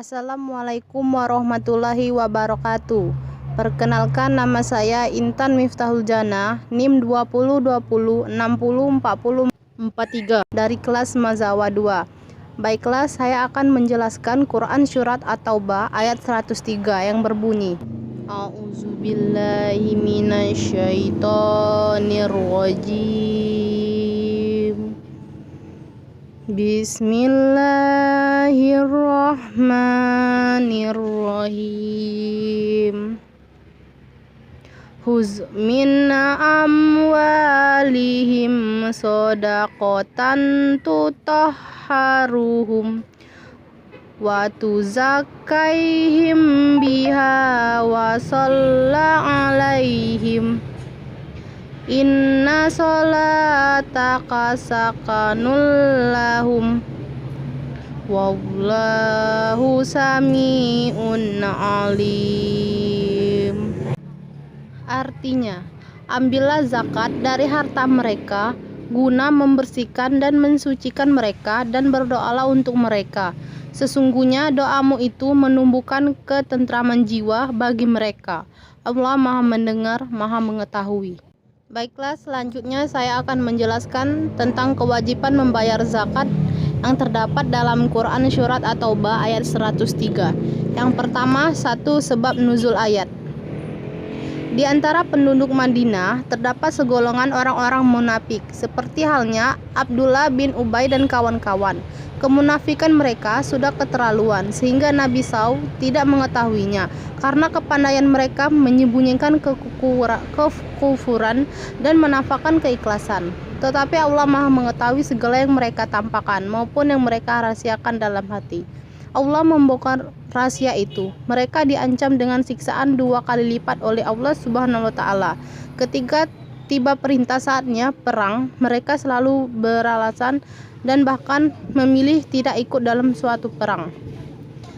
Assalamualaikum warahmatullahi wabarakatuh. Perkenalkan, nama saya Intan Miftahul Jannah, NIM 2020604043 dari kelas Mazawa 2. Baiklah, saya akan menjelaskan Quran Surat At-Taubah ayat 103 yang berbunyi: A'udzubillahi minasyaitonirrajim. Bismillahirrahmanirrahim. Huz min amwalihim shadaqatan tutahharuhum wa tuzakkaihim biha wa shalla alaihim inna sholataka sakanul lahum wallahu sami'un alim. Artinya, ambillah zakat dari harta mereka guna membersihkan dan mensucikan mereka, dan berdoalah untuk mereka. Sesungguhnya doamu itu menumbuhkan ketentraman jiwa bagi mereka. Allah Maha Mendengar, Maha Mengetahui. Baiklah, selanjutnya saya akan menjelaskan tentang kewajiban membayar zakat yang terdapat dalam Quran Surat At-Taubah ayat 103. Yang pertama, satu sebab nuzul ayat. Di antara penduduk Madinah terdapat segolongan orang-orang munafik, seperti halnya Abdullah bin Ubay dan kawan-kawan. Kemunafikan mereka sudah keterlaluan sehingga Nabi SAW tidak mengetahuinya, karena kepandaian mereka menyembunyikan kekufuran dan menampakkan keikhlasan. Tetapi Allah Maha mengetahui segala yang mereka tampakkan maupun yang mereka rahasiakan dalam hati. Allah membongkar rahasia itu. Mereka diancam dengan siksaan 2 kali lipat oleh Allah Subhanahu wa Ta'ala. Ketika tiba perintah saatnya perang, mereka selalu beralasan dan bahkan memilih tidak ikut dalam suatu perang.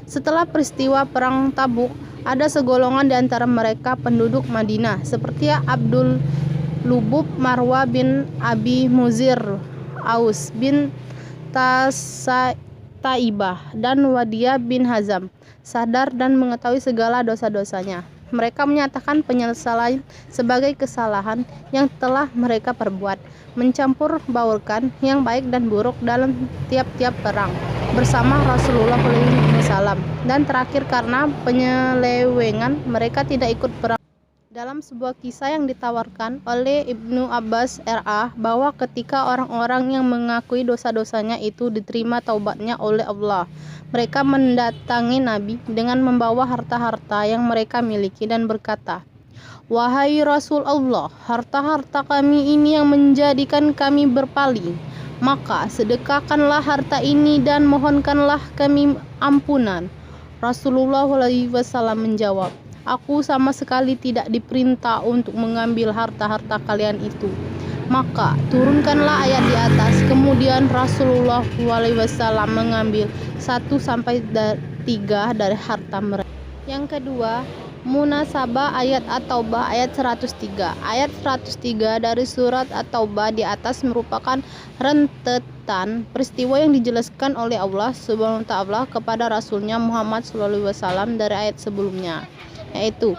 Setelah peristiwa perang Tabuk, ada segolongan di antara mereka penduduk Madinah, seperti Abdul Lubub, Marwa bin Abi Muzir, Aus bin Taibah, dan Wadiyah bin Hazam, sadar dan mengetahui segala dosa-dosanya. Mereka menyatakan penyesalan sebagai kesalahan yang telah mereka perbuat, mencampur baurkan yang baik dan buruk dalam tiap-tiap perang bersama Rasulullah SAW. Dan terakhir, karena penyelewengan mereka tidak ikut perang. Dalam sebuah kisah yang ditawarkan oleh Ibnu Abbas R.A. bahwa ketika orang-orang yang mengakui dosa-dosanya itu diterima taubatnya oleh Allah, mereka mendatangi Nabi dengan membawa harta-harta yang mereka miliki dan berkata, "Wahai Rasul Allah, harta-harta kami ini yang menjadikan kami berpaling. Maka sedekahkanlah harta ini dan mohonkanlah kami ampunan." Rasulullah SAW menjawab, "Aku sama sekali tidak diperintah untuk mengambil harta-harta kalian itu." Maka turunkanlah ayat di atas. Kemudian Rasulullah SAW mengambil 1-3 dari harta mereka. Yang kedua, munasabah ayat At-Taubah ayat 103. Ayat 103 dari surat At-Taubah di atas merupakan rentetan peristiwa yang dijelaskan oleh Allah Subhanahu wa Ta'ala kepada Rasulnya Muhammad SAW dari ayat sebelumnya, yaitu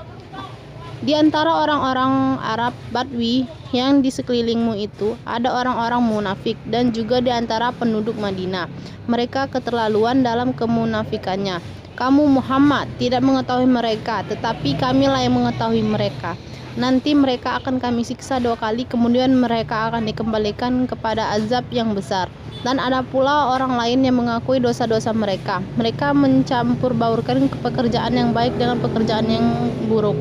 di antara orang-orang Arab Badui yang di sekelilingmu itu ada orang-orang munafik, dan juga di antara penduduk Madinah mereka keterlaluan dalam kemunafikannya. Kamu Muhammad tidak mengetahui mereka, tetapi kamilah yang mengetahui mereka. Nanti mereka akan kami siksa 2 kali, kemudian mereka akan dikembalikan kepada azab yang besar. Dan ada pula orang lain yang mengakui dosa-dosa mereka. Mereka mencampur baurkan pekerjaan yang baik dengan pekerjaan yang buruk.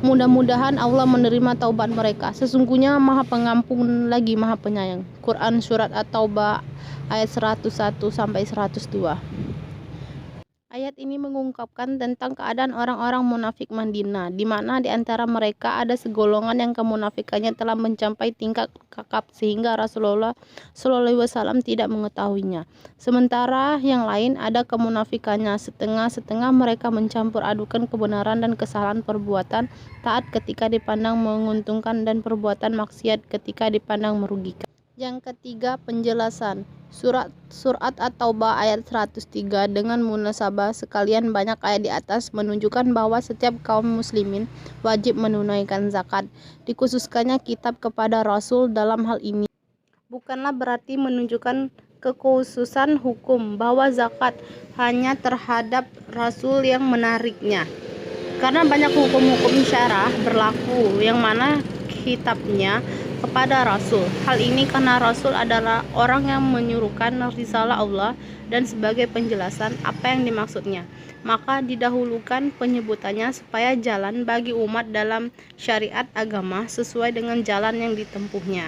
Mudah-mudahan Allah menerima taubat mereka. Sesungguhnya Maha Pengampun lagi Maha Penyayang. Quran Surat At-Taubah ayat 101-102. Ayat ini mengungkapkan tentang keadaan orang-orang munafik Madinah, di mana di antara mereka ada segolongan yang kemunafikannya telah mencapai tingkat kakap sehingga Rasulullah SAW tidak mengetahuinya. Sementara yang lain ada kemunafikannya setengah-setengah, mereka mencampur adukan kebenaran dan kesalahan, perbuatan taat ketika dipandang menguntungkan dan perbuatan maksiat ketika dipandang merugikan. Yang ketiga, penjelasan. Surat At-Taubah ayat 103 dengan munasabah sekalian banyak ayat di atas menunjukkan bahwa setiap kaum muslimin wajib menunaikan zakat. Dikhususkannya kitab kepada Rasul dalam hal ini bukanlah berarti menunjukkan kekhususan hukum bahwa zakat hanya terhadap Rasul yang menariknya. Karena banyak hukum-hukum syarah berlaku yang mana kitabnya kepada Rasul. Hal ini karena Rasul adalah orang yang menyuruhkan risalah Allah dan sebagai penjelasan apa yang dimaksudnya, maka didahulukan penyebutannya supaya jalan bagi umat dalam syariat agama sesuai dengan jalan yang ditempuhnya.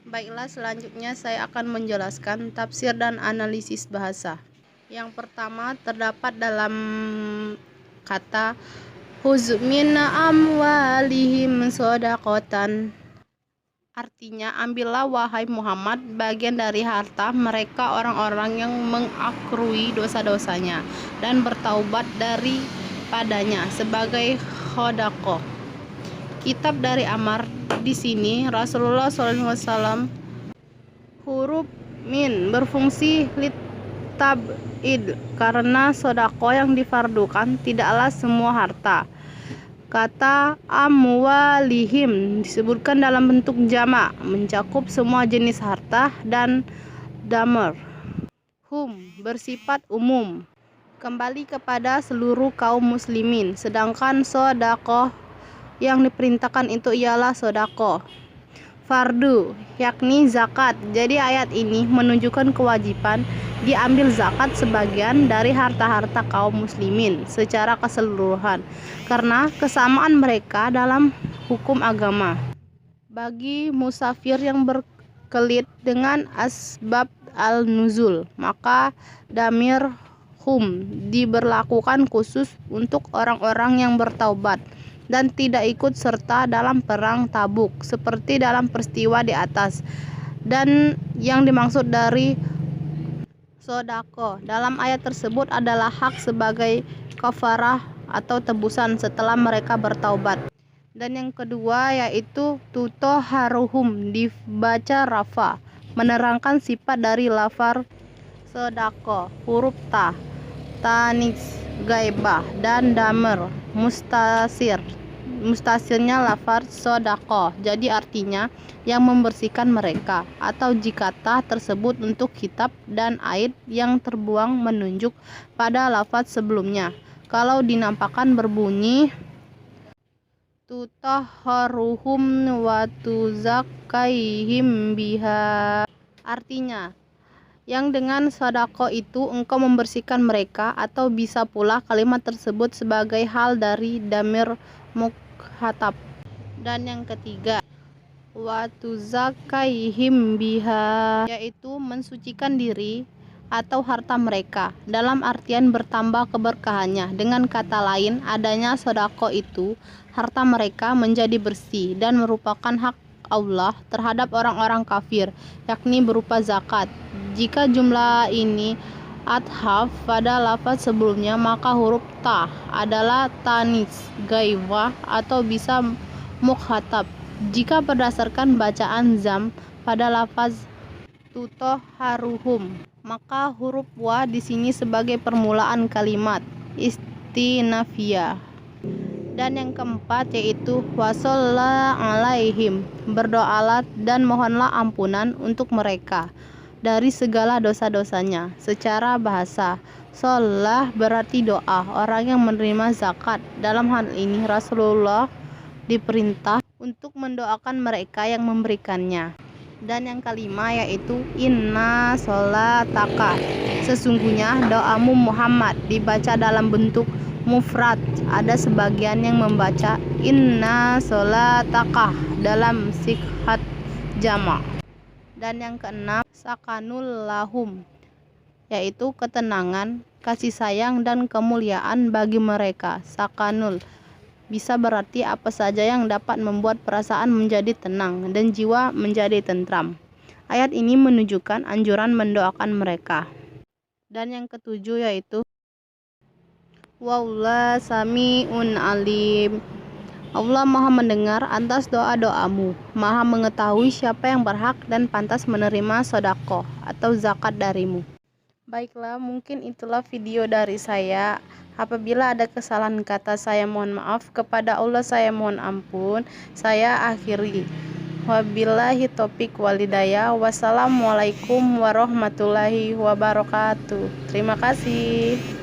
Baiklah, selanjutnya saya akan menjelaskan tafsir dan analisis bahasa. Yang pertama terdapat dalam kata Khudz min amwalihim shadaqatan. Artinya, ambillah wahai Muhammad bagian dari harta mereka orang-orang yang mengakrui dosa-dosanya dan bertaubat daripadanya sebagai sedekah. Kitab dari Amar di sini Rasulullah SAW. Huruf min berfungsi litab'id karena sedekah yang difardukan tidaklah semua harta. Kata amwalihim disebutkan dalam bentuk jamak, mencakup semua jenis harta, dan damar hum bersifat umum, kembali kepada seluruh kaum muslimin, sedangkan sedekah yang diperintahkan itu ialah sedekah fardu, yakni zakat. Jadi ayat ini menunjukkan kewajiban diambil zakat sebagian dari harta-harta kaum muslimin secara keseluruhan karena kesamaan mereka dalam hukum agama. Bagi musafir yang berkelit dengan asbab al-nuzul, maka damir hum diberlakukan khusus untuk orang-orang yang bertaubat dan tidak ikut serta dalam perang Tabuk seperti dalam peristiwa di atas. Dan yang dimaksud dari sedekah dalam ayat tersebut adalah hak sebagai kafarah atau tebusan setelah mereka bertaubat. Dan yang kedua yaitu tutahharuhum dibaca rafa, menerangkan sifat dari lafaz sedekah, huruf ta, tanis, gaibah, dan damer mustasirnya lafaz sedekah. Jadi artinya yang membersihkan mereka, atau jika ta tersebut untuk kitab dan ayat yang terbuang menunjuk pada lafaz sebelumnya. Kalau dinampakkan berbunyi tutahharuhum wa tuzakkaihim biha, artinya yang dengan sedekah itu engkau membersihkan mereka, atau bisa pula kalimat tersebut sebagai hal dari damir mukhatab. Dan yang ketiga wa tuzakkaihim biha, yaitu mensucikan diri atau harta mereka dalam artian bertambah keberkahannya. Dengan kata lain, adanya sedekah itu harta mereka menjadi bersih dan merupakan hak Allah terhadap orang-orang kafir, yakni berupa zakat. Jika jumlah ini athaf pada lafaz sebelumnya, maka huruf ta adalah tanis, gaibah, atau bisa mukhatab. Jika berdasarkan bacaan zam pada lafaz tutahharuhum, maka huruf wa di sini sebagai permulaan kalimat istinafiyah. Dan yang keempat yaitu wasalla alaihim, berdoalah dan mohonlah ampunan untuk mereka dari segala dosa-dosanya. Secara bahasa, sholah berarti doa orang yang menerima zakat. Dalam hal ini Rasulullah diperintah untuk mendoakan mereka yang memberikannya. Dan yang kelima yaitu inna sholataka, sesungguhnya doamu Muhammad, dibaca dalam bentuk mufrad. Ada sebagian yang membaca inna sholataka dalam sikhat jamak. Dan yang keenam sakanul lahum, yaitu ketenangan, kasih sayang, dan kemuliaan bagi mereka. Sakanul bisa berarti apa saja yang dapat membuat perasaan menjadi tenang dan jiwa menjadi tentram. Ayat ini menunjukkan anjuran mendoakan mereka. Dan yang ketujuh yaitu wallahu sami'un alim, Allah Maha mendengar atas doa-doamu, Maha mengetahui siapa yang berhak dan pantas menerima sedekah atau zakat darimu. Baiklah, mungkin itulah video dari saya. Apabila ada kesalahan kata, saya mohon maaf. Kepada Allah saya mohon ampun. Saya akhiri. Wabillahi taufiq walhidayah. Wassalamualaikum warahmatullahi wabarakatuh. Terima kasih.